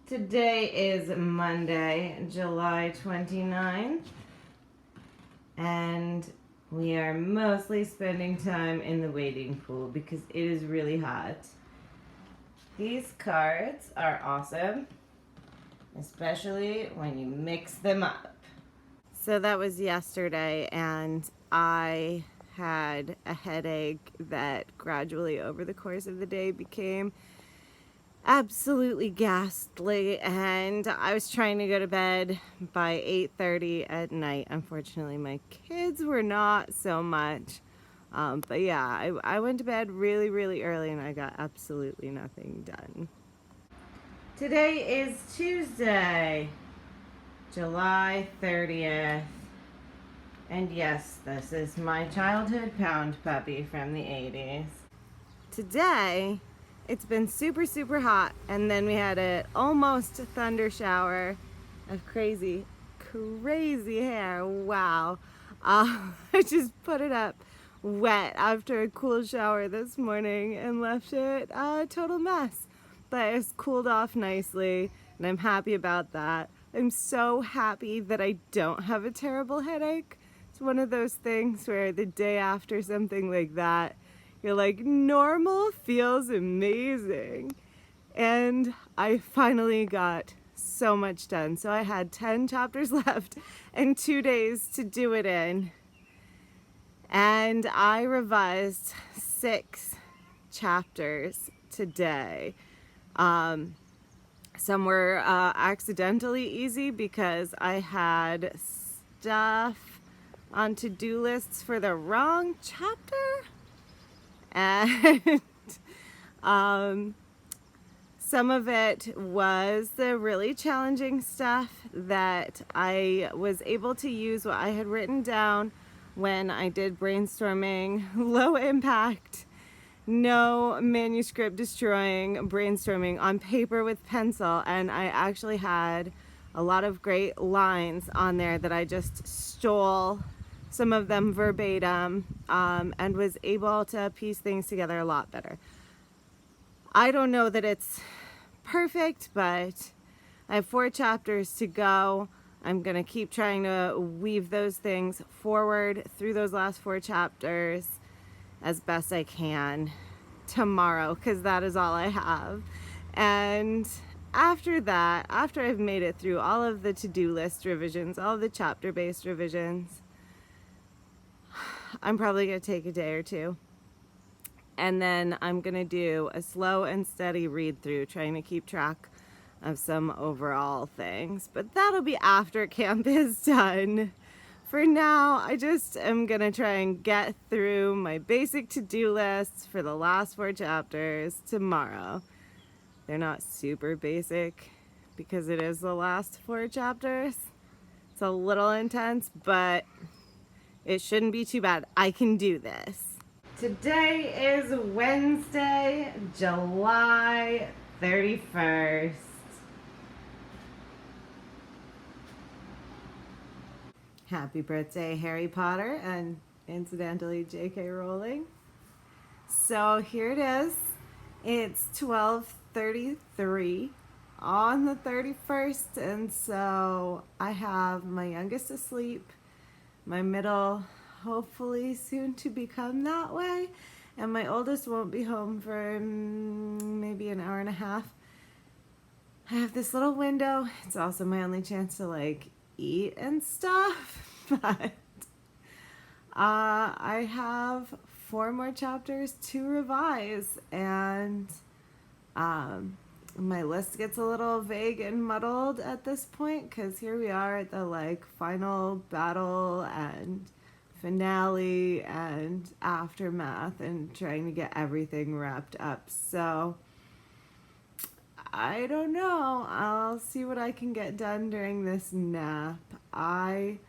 Today is Monday, July 29th, and we are mostly spending time in the wading pool because it is really hot. These cards are awesome, especially when you mix them up. So that was yesterday, and I had a headache that gradually over the course of the day became absolutely ghastly, and I was trying to go to bed by 8:30 at night. Unfortunately, my kids were not so much, but yeah, I went to bed really early and I got absolutely nothing done. Today is Tuesday, July 30th, and yes, this is my childhood pound puppy from the 80s. Today it's been super hot, and then we had an almost thunder shower of crazy hair. Wow. I just put it up wet after a cool shower this morning and left it a total mess, but it's cooled off nicely and I'm happy about that. I'm so happy that I don't have a terrible headache. It's one of those things where the day after something like that, you're like, normal feels amazing. And I finally got so much done. So I had 10 chapters left and 2 days to do it in. And I revised 6 chapters today. Some were accidentally easy because I had stuff on to-do lists for the wrong chapter. And some of it was the really challenging stuff that I was able to use what I had written down when I did brainstorming, low impact, no manuscript destroying brainstorming on paper with pencil, and I actually had a lot of great lines on there that I just stole, some of them verbatim, and was able to piece things together a lot better. I don't know that it's perfect, but I have 4 chapters to go. I'm gonna keep trying to weave those things forward through those last 4 chapters as best I can tomorrow, because that is all I have. And after that, after I've made it through all of the to-do list revisions, all of the chapter-based revisions, I'm probably going to take a day or two, and then I'm going to do a slow and steady read through, trying to keep track of some overall things. But that'll be after camp is done. For now, I just am going to try and get through my basic to-do lists for the last 4 chapters tomorrow. They're not super basic because it is the last 4 chapters. It's a little intense, but it shouldn't be too bad. I can do this. Today is Wednesday, July 31st. Happy birthday, Harry Potter, and incidentally, J.K. Rowling. So here it is. It's 12:33 on the 31st, and so I have my youngest asleep, my middle hopefully soon to become that way, and my oldest won't be home for maybe an hour and a half. I have this little window. It's also my only chance to like eat and stuff, but I have 4 more chapters to revise, and my list gets a little vague and muddled at this point because here we are at the like final battle and finale and aftermath and trying to get everything wrapped up. So I don't know. I'll see what I can get done during this nap. I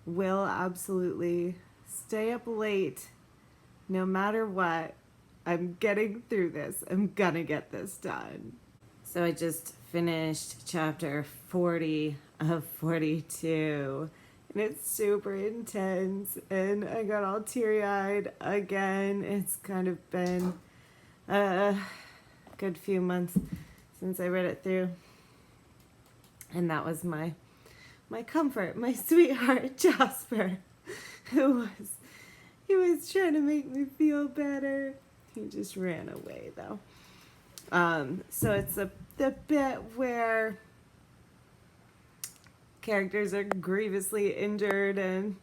will absolutely stay up late no matter what. I'm getting through this. I'm gonna get this done. So I just finished chapter 40 of 42, and it's super intense, and I got all teary-eyed again. It's kind of been a good few months since I read it through. And that was my comfort, my sweetheart, Jasper, he was trying to make me feel better. He just ran away, though. So it's the bit where characters are grievously injured and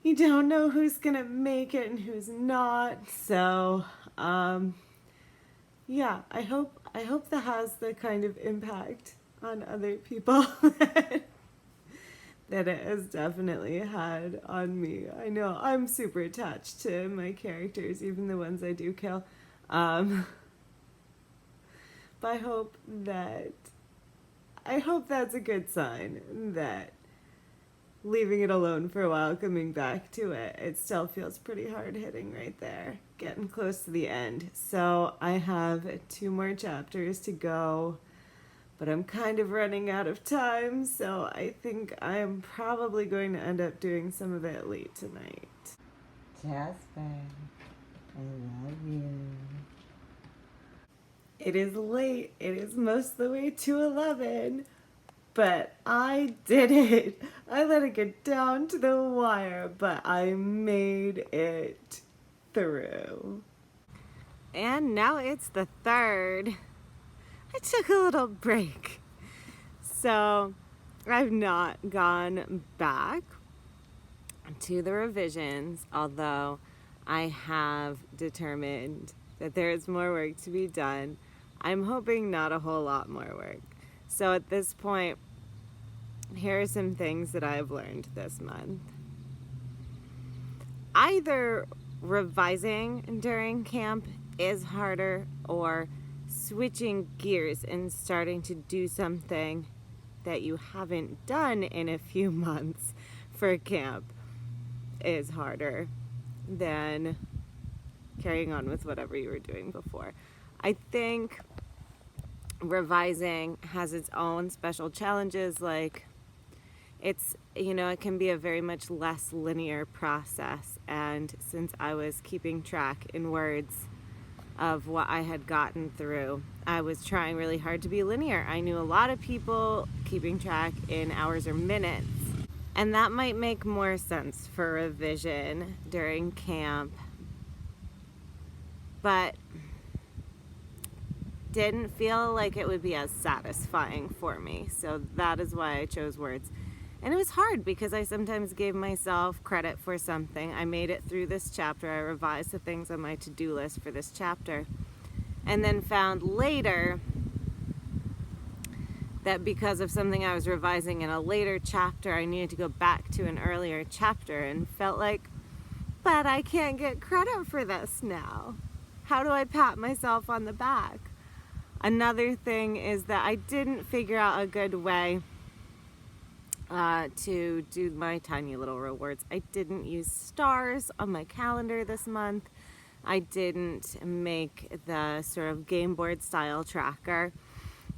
you don't know who's gonna make it and who's not. So, yeah, I hope that has the kind of impact on other people that it has definitely had on me. I know I'm super attached to my characters, even the ones I do kill. But I hope that's a good sign that leaving it alone for a while, coming back to it, it still feels pretty hard hitting right there, getting close to the end. So I have 2 more chapters to go, but I'm kind of running out of time, so I think I'm probably going to end up doing some of it late tonight. Jasper, I love you. It is late. It is most of the way to 11. But I did it. I let it get down to the wire, but I made it through. And now it's the 3rd. I took a little break. So I've not gone back to the revisions, although I have determined that there is more work to be done. I'm hoping not a whole lot more work. So at this point, here are some things that I've learned this month. Either revising during camp is harder, or switching gears and starting to do something that you haven't done in a few months for camp is harder than carrying on with whatever you were doing before. I think revising has its own special challenges, like it can be a very much less linear process, and since I was keeping track in words of what I had gotten through, I was trying really hard to be linear. I knew a lot of people keeping track in hours or minutes, and that might make more sense for revision during camp, but didn't feel like it would be as satisfying for me. So that is why I chose words. And it was hard because I sometimes gave myself credit for something. I made it through this chapter. I revised the things on my to-do list for this chapter. And then found later that because of something I was revising in a later chapter, I needed to go back to an earlier chapter, and felt like, but I can't get credit for this now. How do I pat myself on the back? Another thing is that I didn't figure out a good way to do my tiny little rewards. I didn't use stars on my calendar this month. I didn't make the sort of game board style tracker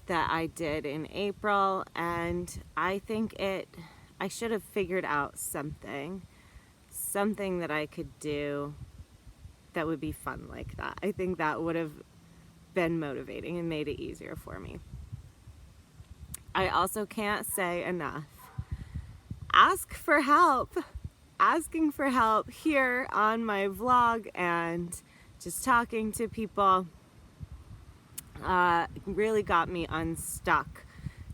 that I did in April, and I think I should have figured out something that I could do that would be fun like that. I think that would have been motivating and made it easier for me. I also can't say enough. Ask for help. Asking for help here on my vlog and just talking to people really got me unstuck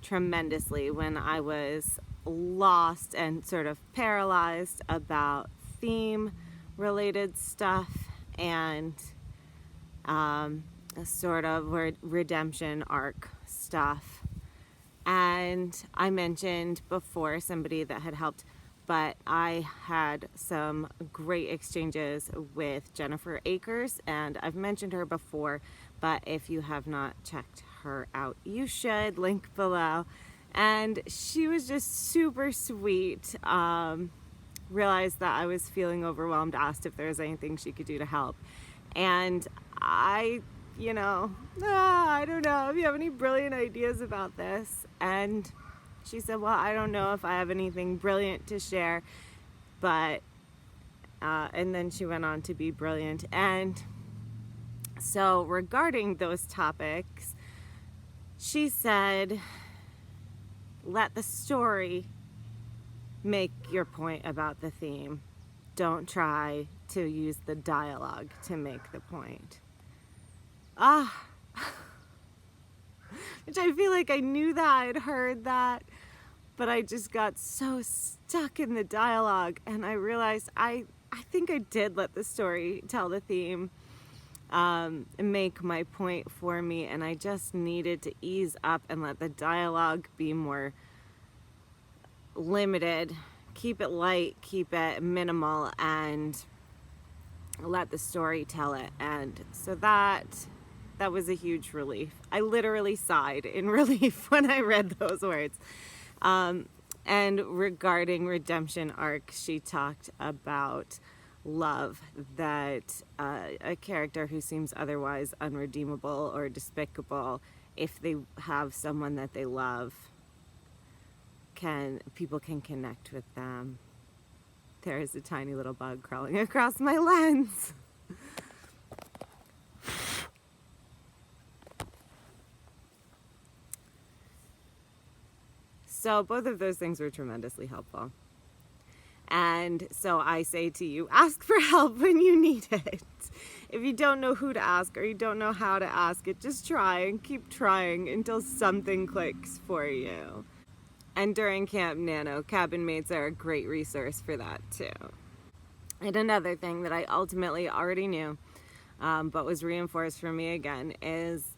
tremendously when I was lost and sort of paralyzed about theme related stuff and sort of redemption arc stuff. And I mentioned before somebody that had helped, but I had some great exchanges with Jennifer Akers, and I've mentioned her before, but if you have not checked her out, you should. Link below. And she was just super sweet. Realized that I was feeling overwhelmed, asked if there was anything she could do to help. And I don't know if you have any brilliant ideas about this. And she said, well, I don't know if I have anything brilliant to share, but, and then she went on to be brilliant. And so regarding those topics, she said, let the story make your point about the theme. Don't try to use the dialogue to make the point. Which I feel like I knew that, I'd heard that, but I just got so stuck in the dialogue, and I realized I think I did let the story tell the theme, make my point for me, and I just needed to ease up and let the dialogue be more limited, keep it light, keep it minimal, and let the story tell it. And so that was a huge relief. I literally sighed in relief when I read those words. And regarding redemption arc, she talked about love, that a character who seems otherwise unredeemable or despicable, if they have someone that they love, people can connect with them. There is a tiny little bug crawling across my lens. So both of those things were tremendously helpful. And so I say to you, ask for help when you need it. If you don't know who to ask or you don't know how to ask it, just try and keep trying until something clicks for you. And during Camp Nano, cabin mates are a great resource for that too. And another thing that I ultimately already knew, but was reinforced for me again, is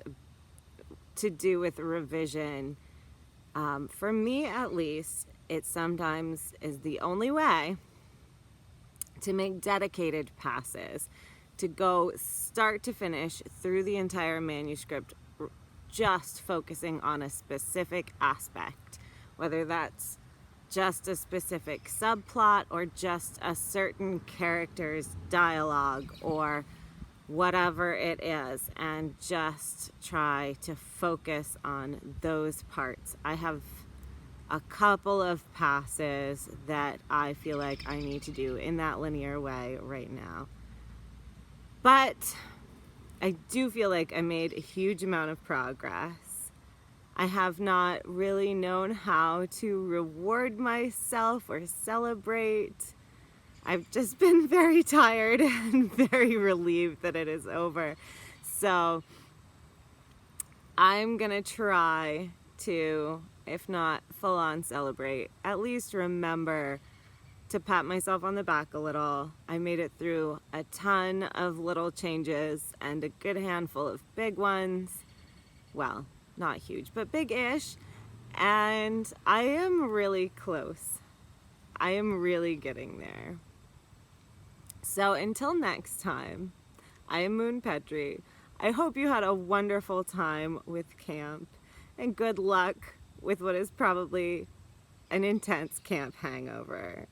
to do with revision. For me at least, it sometimes is the only way to make dedicated passes, to go start to finish through the entire manuscript, just focusing on a specific aspect, whether that's just a specific subplot or just a certain character's dialogue or whatever it is, and just try to focus on those parts. I have a couple of passes that I feel like I need to do in that linear way right now. But I do feel like I made a huge amount of progress. I have not really known how to reward myself or celebrate. I've just been very tired and very relieved that it is over. So I'm gonna try to, if not full on celebrate, at least remember to pat myself on the back a little. I made it through a ton of little changes and a good handful of big ones. Well, not huge, but big-ish. And I am really close. I am really getting there. So until next time, I am Moon Petrie. I hope you had a wonderful time with camp, and good luck with what is probably an intense camp hangover.